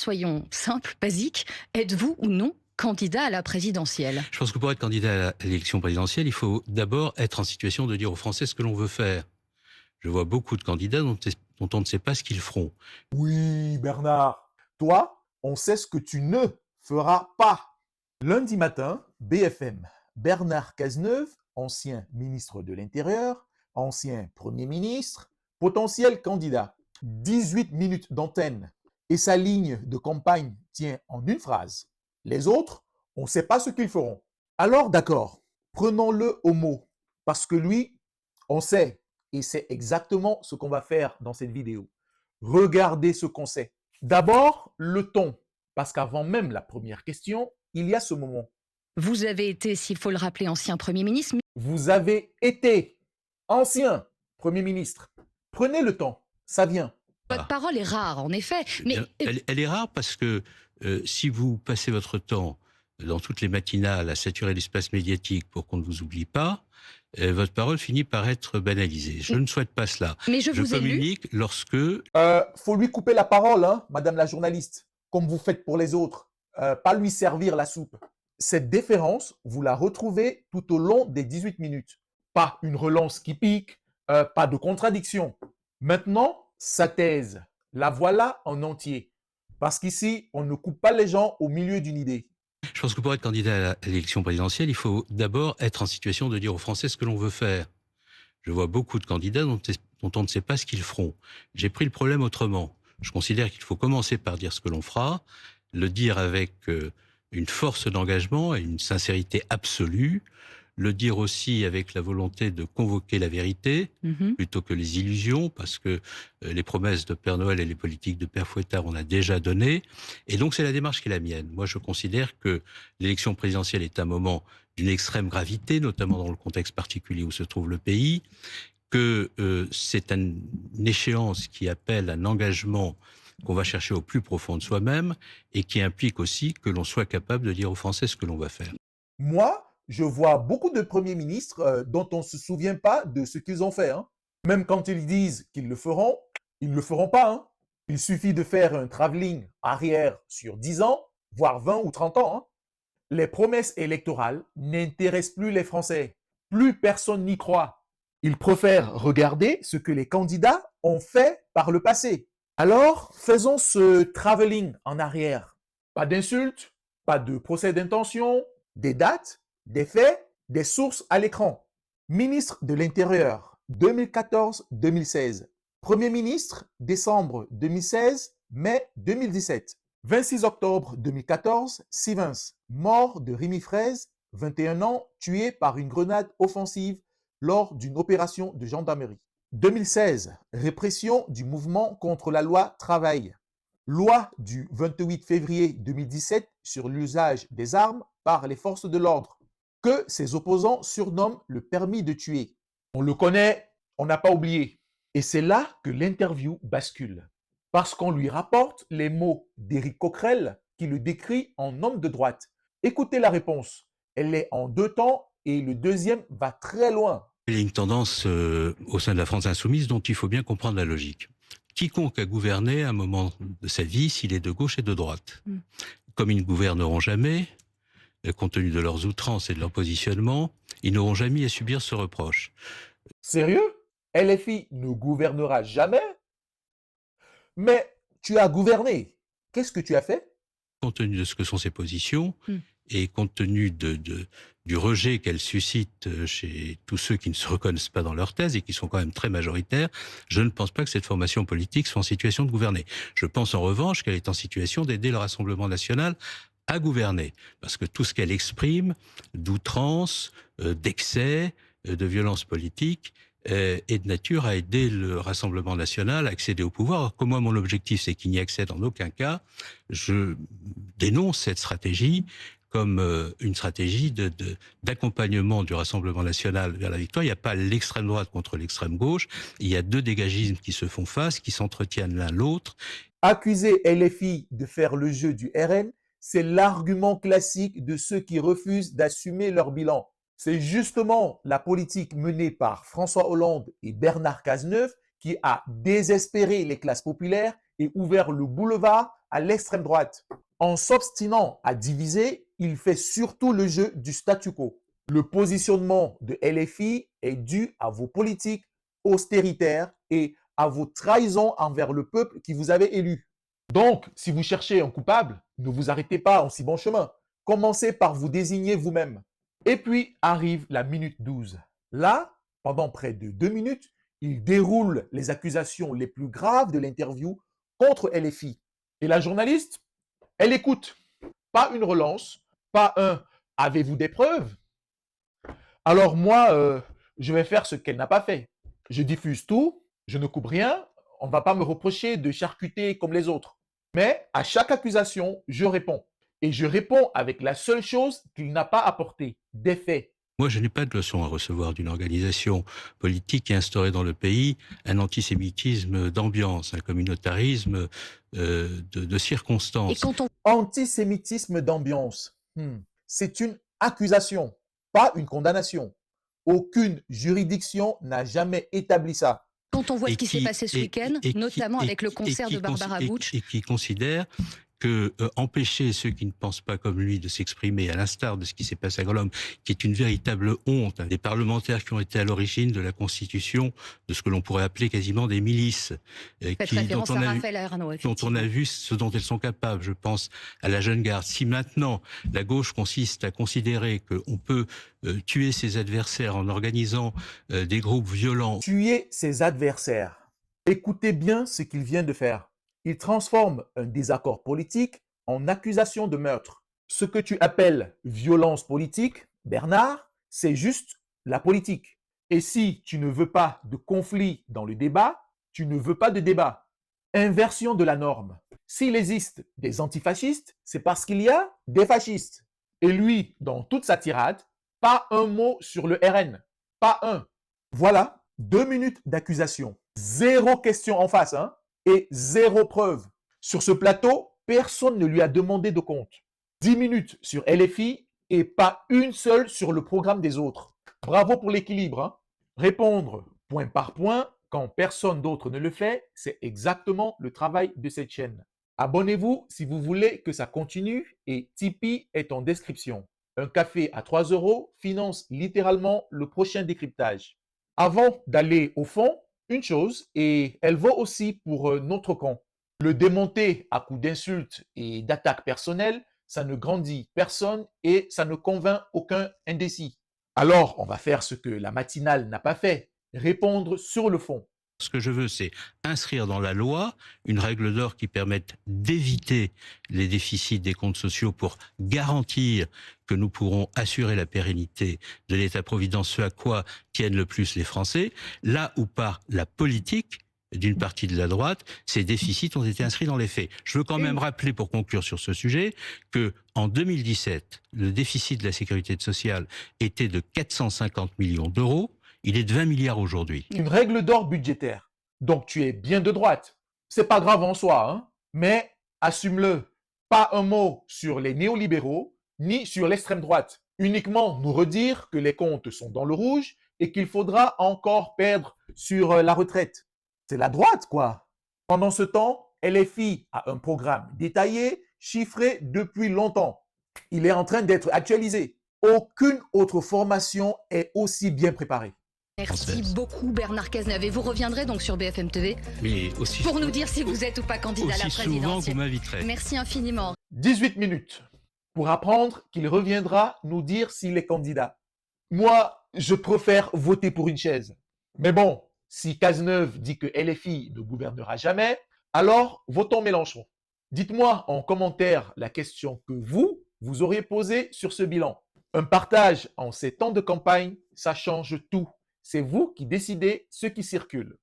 Soyons simples, basiques. Êtes-vous ou non candidat à la présidentielle? Je pense que pour être candidat à l'élection présidentielle, il faut d'abord être en situation de dire aux Français ce que l'on veut faire. Je vois beaucoup de candidats dont on ne sait pas ce qu'ils feront. Oui, Bernard. Toi, on sait ce que tu ne feras pas. Lundi matin, BFM. Bernard Cazeneuve, ancien ministre de l'Intérieur, ancien Premier ministre, potentiel candidat. 18 minutes d'antenne et sa ligne de campagne tient en une phrase. Les autres, on ne sait pas ce qu'ils feront. Alors d'accord, prenons-le au mot, parce que lui, on sait, et c'est exactement ce qu'on va faire dans cette vidéo. Regardez ce qu'on sait. D'abord, le ton, parce qu'avant même la première question, il y a ce moment. Vous avez été, s'il faut le rappeler, ancien Premier ministre. Vous avez été ancien Premier ministre. Prenez le temps, ça vient. Votre parole est rare, en effet. Eh Mais bien, elle est rare parce que si vous passez votre temps dans toutes les matinales à saturer l'espace médiatique pour qu'on ne vous oublie pas, votre parole finit par être banalisée. Je ne souhaite pas cela. mais je vous ai lu. communique lorsque Faut lui couper la parole, hein, madame la journaliste, comme vous faites pour les autres. Pas lui servir la soupe. Cette déférence, vous la retrouvez tout au long des 18 minutes. Pas une relance qui pique, pas de contradiction. Maintenant, sa thèse, la voilà en entier. Parce qu'ici, on ne coupe pas les gens au milieu d'une idée. je pense que pour être candidat à l'élection présidentielle, il faut d'abord être en situation de dire aux Français ce que l'on veut faire. Je vois beaucoup de candidats dont on ne sait pas ce qu'ils feront. J'ai pris le problème autrement. Je considère qu'il faut commencer par dire ce que l'on fera, le dire avec une force d'engagement et une sincérité absolue, le dire aussi avec la volonté de convoquer la vérité Mhm. plutôt que les illusions, parce que les promesses de Père Noël et les politiques de Père Fouettard, on a déjà donné. Et donc, c'est la démarche qui est la mienne. Moi, je considère que l'élection présidentielle est un moment d'une extrême gravité, notamment dans le contexte particulier où se trouve le pays, que c'est une échéance qui appelle un engagement qu'on va chercher au plus profond de soi-même et qui implique aussi que l'on soit capable de dire aux Français ce que l'on va faire. Moi, je vois beaucoup de premiers ministres dont on ne se souvient pas de ce qu'ils ont fait, hein. Même quand ils disent qu'ils le feront, ils ne le feront pas, hein. Il suffit de faire un travelling arrière sur 10 ans, voire 20 ou 30 ans, hein. Les promesses électorales n'intéressent plus les Français. Plus personne n'y croit. Ils préfèrent regarder ce que les candidats ont fait par le passé. Alors, faisons ce travelling en arrière. Pas d'insultes, pas de procès d'intention, des dates, des faits, des sources à l'écran. Ministre de l'Intérieur, 2014-2016. Premier ministre, décembre 2016, mai 2017. 26 octobre 2014, Sivens, mort de Rémi Fraise, 21 ans, tué par une grenade offensive lors d'une opération de gendarmerie. 2016, répression du mouvement contre la loi Travail. Loi du 28 février 2017 sur l'usage des armes par les forces de l'ordre, que ses opposants surnomment le permis de tuer. On le connaît, on n'a pas oublié. Et c'est là que l'interview bascule. Parce qu'on lui rapporte les mots d'Éric Coquerel qui le décrit en homme de droite. Écoutez la réponse. Elle est en deux temps et le deuxième va très loin. Il y a une tendance au sein de la France insoumise dont il faut bien comprendre la logique. Quiconque a gouverné à un moment de sa vie, s'il est de gauche et de droite. Comme ils ne gouverneront jamais, compte tenu de leurs outrances et de leur positionnement, ils n'auront jamais à subir ce reproche. Sérieux? LFI ne gouvernera jamais? Mais tu as gouverné. Qu'est-ce que tu as fait? Compte tenu de ce que sont ces positions et compte tenu du rejet qu'elles suscitent chez tous ceux qui ne se reconnaissent pas dans leur thèse et qui sont quand même très majoritaires, je ne pense pas que cette formation politique soit en situation de gouverner. Je pense en revanche qu'elle est en situation d'aider le Rassemblement national à gouverner, parce que tout ce qu'elle exprime, d'outrance, d'excès, de violence politique, est de nature à aider le Rassemblement national à accéder au pouvoir. Alors que moi, mon objectif, c'est qu'il n'y accède en aucun cas. Je dénonce cette stratégie comme une stratégie d'accompagnement du Rassemblement national vers la victoire. Il n'y a pas l'extrême droite contre l'extrême gauche. Il y a deux dégagismes qui se font face, qui s'entretiennent l'un l'autre. Accuser LFI de faire le jeu du RN, c'est l'argument classique de ceux qui refusent d'assumer leur bilan. C'est justement la politique menée par François Hollande et Bernard Cazeneuve qui a désespéré les classes populaires et ouvert le boulevard à l'extrême droite. En s'obstinant à diviser, il fait surtout le jeu du statu quo. Le positionnement de LFI est dû à vos politiques austéritaires et à vos trahisons envers le peuple qui vous avait élu. Donc, si vous cherchez un coupable, ne vous arrêtez pas en si bon chemin. Commencez par vous désigner vous-même. Et puis arrive la minute 12. Là, pendant près de 2 minutes, il déroule les accusations les plus graves de l'interview contre LFI. Et la journaliste, elle écoute. Pas une relance, pas un « avez-vous des preuves ?» Alors moi, je vais faire ce qu'elle n'a pas fait. Je diffuse tout, je ne coupe rien, on ne va pas me reprocher de charcuter comme les autres. Mais à chaque accusation, je réponds. Et je réponds avec la seule chose qu'il n'a pas apporté, des faits. Moi, je n'ai pas de leçon à recevoir d'une organisation politique qui a instauré dans le pays un antisémitisme d'ambiance, un communautarisme de circonstances. Et quand on Antisémitisme d'ambiance, c'est une accusation, pas une condamnation. Aucune juridiction n'a jamais établi ça. Quand on voit ce qui s'est passé ce week-end, notamment avec le concert de Barbara Bush, et qui considère que empêcher ceux qui ne pensent pas comme lui de s'exprimer, à l'instar de ce qui s'est passé à Grenoble, qui est une véritable honte, des parlementaires qui ont été à l'origine de la constitution de ce que l'on pourrait appeler quasiment des milices, dont on a vu ce dont elles sont capables. Je pense à la Jeune Garde. Si maintenant la gauche consiste à considérer qu'on peut tuer ses adversaires en organisant des groupes violents... Tuer ses adversaires. Écoutez bien ce qu'il vient de faire. Il transforme un désaccord politique en accusation de meurtre. Ce que tu appelles violence politique, Bernard, c'est juste la politique. Et si tu ne veux pas de conflit dans le débat, tu ne veux pas de débat. Inversion de la norme. S'il existe des antifascistes, c'est parce qu'il y a des fascistes. Et lui, dans toute sa tirade, pas un mot sur le RN. Pas un. Voilà, 2 minutes d'accusation. 0 question en face, hein? Et 0 preuve. Sur ce plateau, personne ne lui a demandé de compte. 10 minutes sur LFI et pas une seule sur le programme des autres. Bravo pour l'équilibre. Hein? Répondre point par point quand personne d'autre ne le fait, c'est exactement le travail de cette chaîne. Abonnez-vous si vous voulez que ça continue et Tipeee est en description. Un café à 3 € finance littéralement le prochain décryptage. Avant d'aller au fond, une chose, et elle vaut aussi pour notre camp. Le démonter à coups d'insultes et d'attaques personnelles, ça ne grandit personne et ça ne convainc aucun indécis. Alors, on va faire ce que la matinale n'a pas fait, répondre sur le fond. Ce que je veux, c'est inscrire dans la loi une règle d'or qui permette d'éviter les déficits des comptes sociaux pour garantir que nous pourrons assurer la pérennité de l'État-providence, ce à quoi tiennent le plus les Français, là où par la politique d'une partie de la droite, ces déficits ont été inscrits dans les faits. Je veux quand même rappeler, pour conclure sur ce sujet, que en 2017, le déficit de la sécurité sociale était de 450 millions d'euros. Il est de 20 milliards aujourd'hui. Une règle d'or budgétaire. Donc tu es bien de droite. C'est pas grave en soi, hein? Mais assume-le. Pas un mot sur les néolibéraux, ni sur l'extrême droite. Uniquement nous redire que les comptes sont dans le rouge et qu'il faudra encore perdre sur la retraite. C'est la droite, quoi. Pendant ce temps, LFI a un programme détaillé, chiffré depuis longtemps. Il est en train d'être actualisé. Aucune autre formation est aussi bien préparée. Merci beaucoup Bernard Cazeneuve. Et vous reviendrez donc sur BFM TV pour nous dire si vous êtes ou pas candidat à la présidentielle. Aussi souvent que vous m'inviterez. Merci infiniment. 18 minutes pour apprendre qu'il reviendra nous dire s'il est candidat. Moi, je préfère voter pour une chaise. Mais bon, si Cazeneuve dit que LFI ne gouvernera jamais, alors votons Mélenchon. Dites-moi en commentaire la question que vous auriez posée sur ce bilan. Un partage en ces temps de campagne, ça change tout. C'est vous qui décidez ce qui circule.